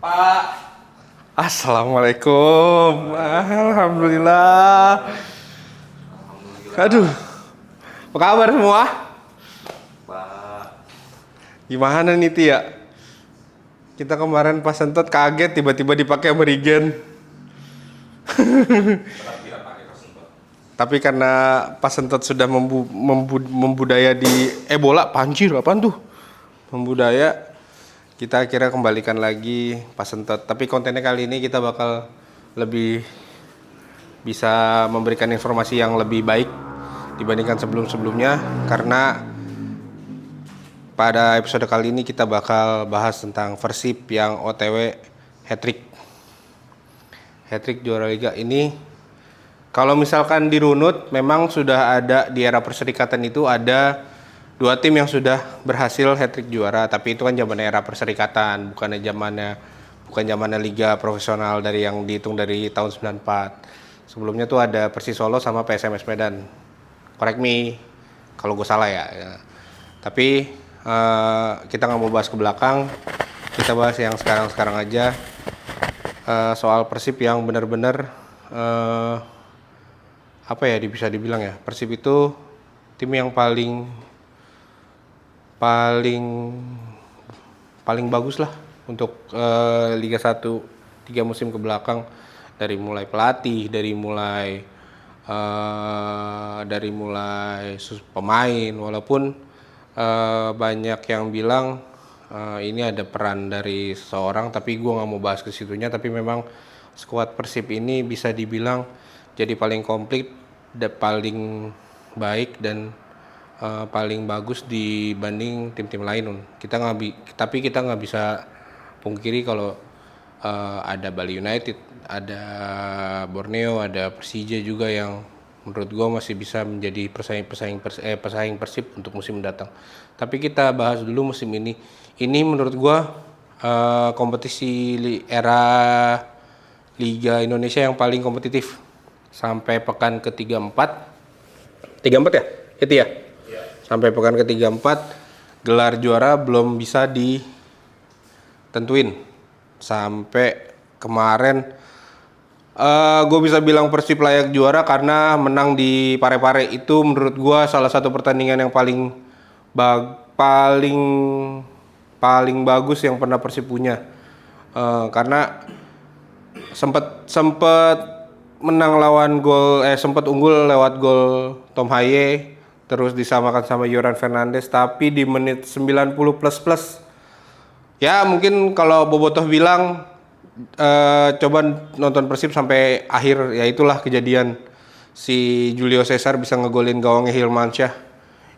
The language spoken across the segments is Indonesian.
Pak. Assalamualaikum. Alhamdulillah. Aduh. Apa kabar semua? Pak. Gimana nih Tia? Kita kemarin pas sentot kaget tiba-tiba dipakai merigen. Tapi karena pas sentot sudah membudaya di Ebola, panjir apaan tuh? Membudaya, kita akhirnya kembalikan lagi pas sentot. Tapi kontennya kali ini kita bakal lebih bisa memberikan informasi yang lebih baik dibandingkan sebelum-sebelumnya, karena pada episode kali ini kita bakal bahas tentang Persib yang OTW hat-trick. Hat-trick juara liga ini, kalau misalkan dirunut, memang sudah ada di era perserikatan itu ada dua tim yang sudah berhasil hat-trick juara, tapi itu kan zaman era perserikatan, bukan zamannya liga profesional dari yang dihitung dari tahun 94. Sebelumnya tuh ada Persis Solo sama PSMS Medan. Correct me kalau gue salah ya. Tapi kita nggak mau bahas ke belakang, kita bahas yang sekarang aja. Soal Persib yang benar-benar apa ya bisa dibilang ya, Persib itu tim yang paling bagus lah untuk Liga 1 3 musim ke belakang, dari mulai pelatih, dari mulai pemain, walaupun banyak yang bilang ini ada peran dari seseorang, tapi gue nggak mau bahas ke situnya. Tapi memang skuad Persib ini bisa dibilang jadi paling komplit, paling baik dan paling bagus dibanding tim-tim lain. Tapi kita nggak bisa pungkiri kalau ada Bali United, ada Borneo, ada Persija juga yang menurut gue masih bisa menjadi pesaing Persib untuk musim mendatang. Tapi kita bahas dulu musim ini. Ini menurut gue kompetisi era Liga Indonesia yang paling kompetitif sampai pekan ke-34 ya? Itu ya? Sampai pekan ke-34 gelar juara belum bisa ditentuin. Sampai kemarin gue bisa bilang Persib layak juara karena menang di Pare-Pare. Itu menurut gue salah satu pertandingan yang paling bagus yang pernah Persib punya. Karena sempat menang lawan sempat unggul lewat gol Tom Haye, terus disamakan sama Yoran Fernandes, tapi di menit 90 plus. Ya mungkin kalau Bobotoh bilang coba nonton Persib sampai akhir, ya itulah kejadian. Si Julio Cesar bisa ngegolin gawangnya Hilmansyah.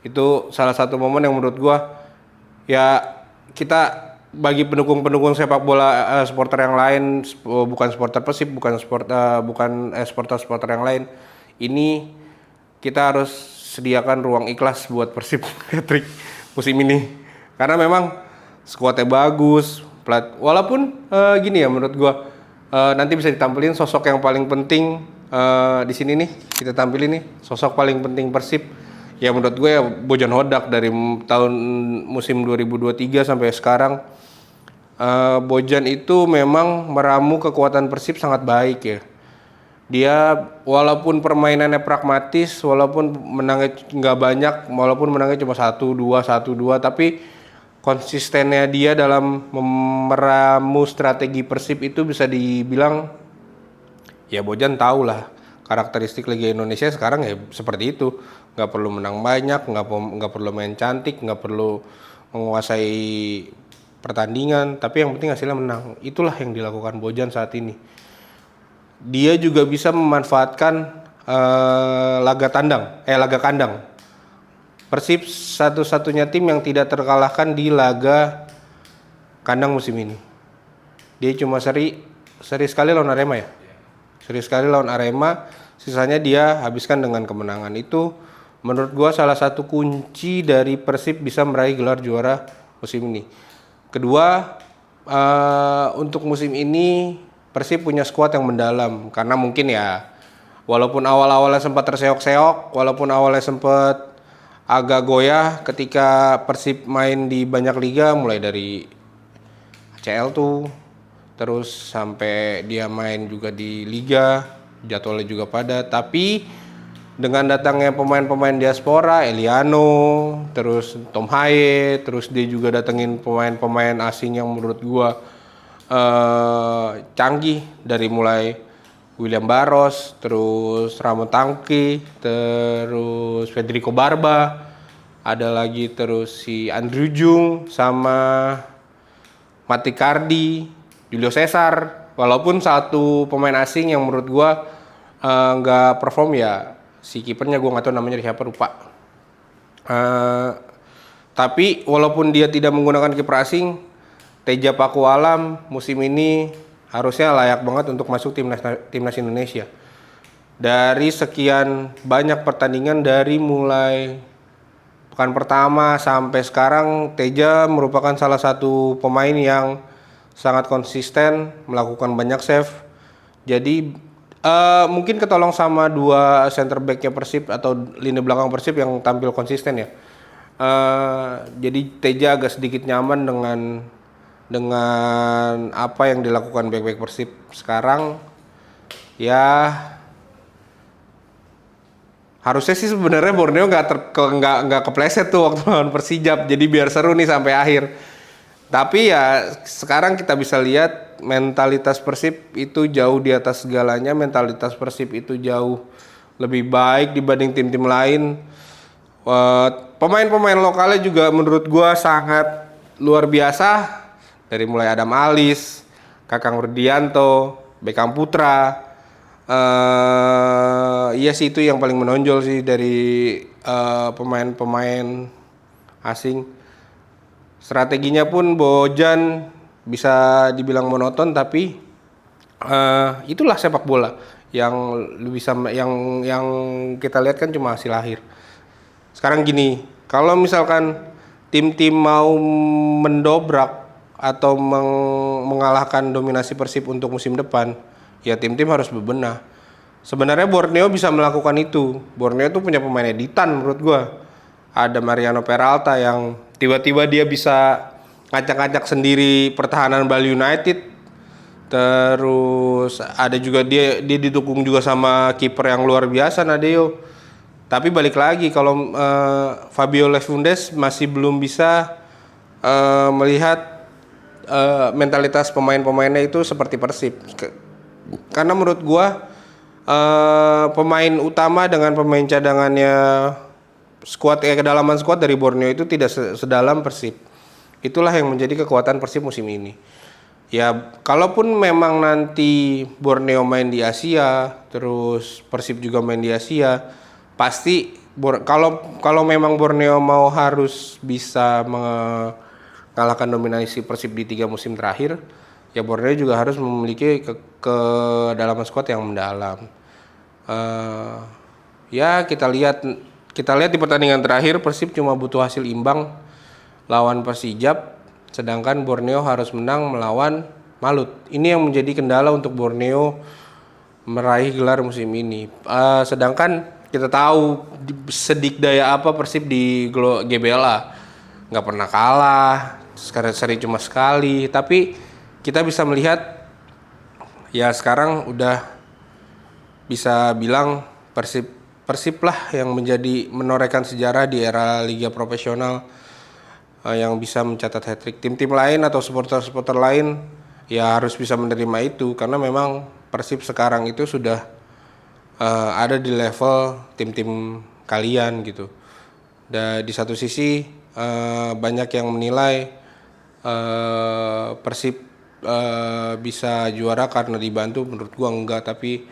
Itu salah satu momen yang menurut gua, ya kita bagi pendukung sepak bola, supporter yang lain, bukan supporter Persib, bukan supporter yang lain, ini kita harus sediakan ruang ikhlas buat Persib hat-trick musim ini, karena memang skuadnya bagus, walaupun gini ya, menurut gua nanti bisa ditampilin sosok yang paling penting di sini nih, kita tampilin nih sosok paling penting Persib. Ya menurut gue ya Bojan Hodak, dari tahun musim 2023 sampai sekarang. Bojan itu memang meramu kekuatan Persib sangat baik ya. Dia walaupun permainannya pragmatis, walaupun menangnya nggak banyak, walaupun menangnya cuma 1-2, tapi konsistennya dia dalam meramu strategi Persib itu bisa dibilang, ya Bojan tahu lah karakteristik Liga Indonesia sekarang ya seperti itu. Nggak perlu menang banyak, nggak perlu main cantik, nggak perlu menguasai pertandingan, tapi yang penting hasilnya menang. Itulah yang dilakukan Bojan saat ini. Dia juga bisa memanfaatkan laga kandang. Persib satu-satunya tim yang tidak terkalahkan di laga kandang musim ini. Dia cuma seri sekali lawan Arema ya. Seri sekali lawan Arema, sisanya dia habiskan dengan kemenangan. Itu menurut gua salah satu kunci dari Persib bisa meraih gelar juara musim ini. Kedua, untuk musim ini Persib punya skuad yang mendalam, karena mungkin ya walaupun awal-awalnya sempat terseok-seok, walaupun awalnya sempat agak goyah ketika Persib main di banyak liga, mulai dari ACL tuh, terus sampai dia main juga di liga, jadwalnya juga padat. Tapi dengan datangnya pemain-pemain diaspora, Eliano, terus Tom Haye, terus dia juga datengin pemain-pemain asing yang menurut gua canggih, dari mulai William Barros, terus Ramon Tangki, terus Federico Barba, ada lagi terus si Andrew Jung sama Mati Cardi, Julio Cesar. Walaupun satu pemain asing yang menurut gua nggak perform ya, si kipernya gua nggak tahu namanya siapa, lupa. Tapi walaupun dia tidak menggunakan kiper asing, Teja Pakualam musim ini harusnya layak banget untuk masuk timnas Indonesia. Dari sekian banyak pertandingan, dari mulai pekan pertama sampai sekarang, Teja merupakan salah satu pemain yang sangat konsisten melakukan banyak save. Jadi mungkin ketolong sama dua center backnya Persib atau lini belakang Persib yang tampil konsisten ya. Jadi Teja agak sedikit nyaman dengan apa yang dilakukan back-back Persib sekarang. Ya harusnya sih sebenarnya Borneo nggak kepleset tuh waktu lawan Persijap, jadi biar seru nih sampai akhir. Tapi ya sekarang kita bisa lihat mentalitas Persib itu jauh di atas segalanya. Mentalitas Persib itu jauh lebih baik dibanding tim-tim lain. Pemain-pemain lokalnya juga menurut gua sangat luar biasa, dari mulai Adam Alis, Kakang Rudianto, Beckham Putra. Iya sih, itu yang paling menonjol sih dari pemain-pemain asing. Strateginya pun Bojan bisa dibilang monoton, tapi itulah sepak bola yang bisa yang kita lihat kan cuma hasil akhir. Sekarang gini, kalau misalkan tim-tim mau mendobrak atau mengalahkan dominasi Persib untuk musim depan, ya tim-tim harus bebenah. Sebenarnya Borneo bisa melakukan itu. Borneo tuh punya pemain editan menurut gua. Ada Mariano Peralta yang tiba-tiba dia bisa ngacak-ngacak sendiri pertahanan Bali United. Terus ada juga dia didukung juga sama kiper yang luar biasa, Nadeo. Tapi balik lagi, kalau Fabio Lefundes masih belum bisa melihat mentalitas pemain-pemainnya itu seperti Persib. Karena menurut gua pemain utama dengan pemain cadangannya kedalaman skuad dari Borneo itu tidak sedalam Persib. Itulah yang menjadi kekuatan Persib musim ini. Ya, kalaupun memang nanti Borneo main di Asia, terus Persib juga main di Asia, pasti kalau memang Borneo mau harus bisa mengalahkan dominasi Persib di 3 musim terakhir, ya Borneo juga harus memiliki kedalaman skuad yang mendalam. Ya kita lihat di pertandingan terakhir Persib cuma butuh hasil imbang lawan Persijap, sedangkan Borneo harus menang melawan Malut. Ini yang menjadi kendala untuk Borneo meraih gelar musim ini. Sedangkan kita tahu sedikdaya apa Persib di GBLA, nggak pernah kalah, seri cuma sekali. Tapi kita bisa melihat ya sekarang udah bisa bilang Persib lah yang menjadi menorehkan sejarah di era liga profesional, yang bisa mencatat hat-trick. Tim-tim lain atau supporter-supporter lain ya harus bisa menerima itu, karena memang Persib sekarang itu sudah ada di level tim-tim kalian gitu. Dan di satu sisi banyak yang menilai Persib bisa juara karena dibantu. Menurut gua enggak, tapi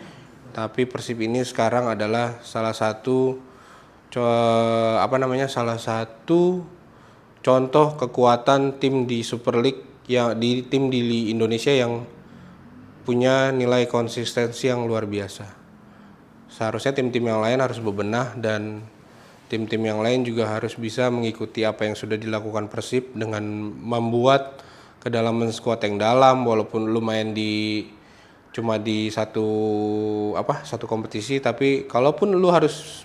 Persib ini sekarang adalah salah satu salah satu contoh kekuatan tim di Super League, yang tim di Indonesia yang punya nilai konsistensi yang luar biasa. Seharusnya tim-tim yang lain harus bebenah, dan tim-tim yang lain juga harus bisa mengikuti apa yang sudah dilakukan Persib dengan membuat kedalaman skuad yang dalam. Walaupun lu main cuma di satu kompetisi, tapi kalaupun lu harus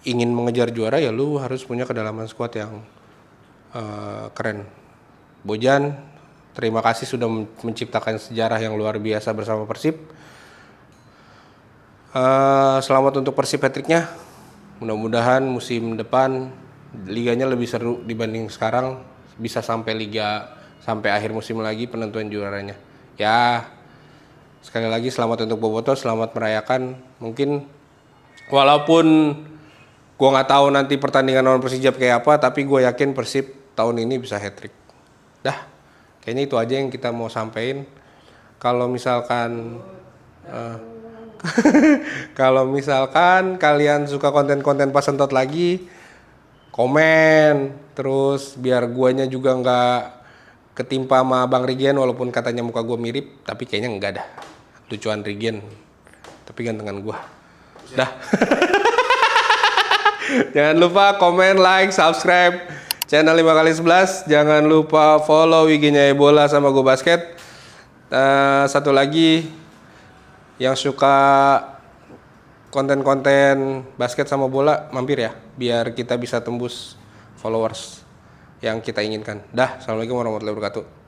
ingin mengejar juara, ya lu harus punya kedalaman skuad yang keren. Bojan, terima kasih sudah menciptakan sejarah yang luar biasa bersama Persib. Selamat untuk Persib hat-tricknya. Mudah-mudahan musim depan liganya lebih seru dibanding sekarang, bisa sampai sampai akhir musim lagi penentuan juaranya. Ya, sekali lagi selamat untuk Boboto, selamat merayakan. Mungkin walaupun gua nggak tahu nanti pertandingan lawan Persijap kayak apa, tapi gue yakin Persib tahun ini bisa hat-trick. Dah, kayaknya itu aja yang kita mau sampein. Kalau misalkan kalau misalkan kalian suka konten-konten Pas Entot lagi, komen terus biar guanya juga nggak ketimpa sama Bang Rigen, walaupun katanya muka gua mirip, tapi kayaknya enggak dah. Lucuan Rigen, tapi gantengan gua. Dah. Jangan lupa komen, like, subscribe channel 5x11. Jangan lupa follow IG-nya Ebola sama Go Basket. Satu lagi, yang suka konten-konten basket sama bola, mampir ya, biar kita bisa tembus followers yang kita inginkan. Dah, assalamualaikum warahmatullahi wabarakatuh.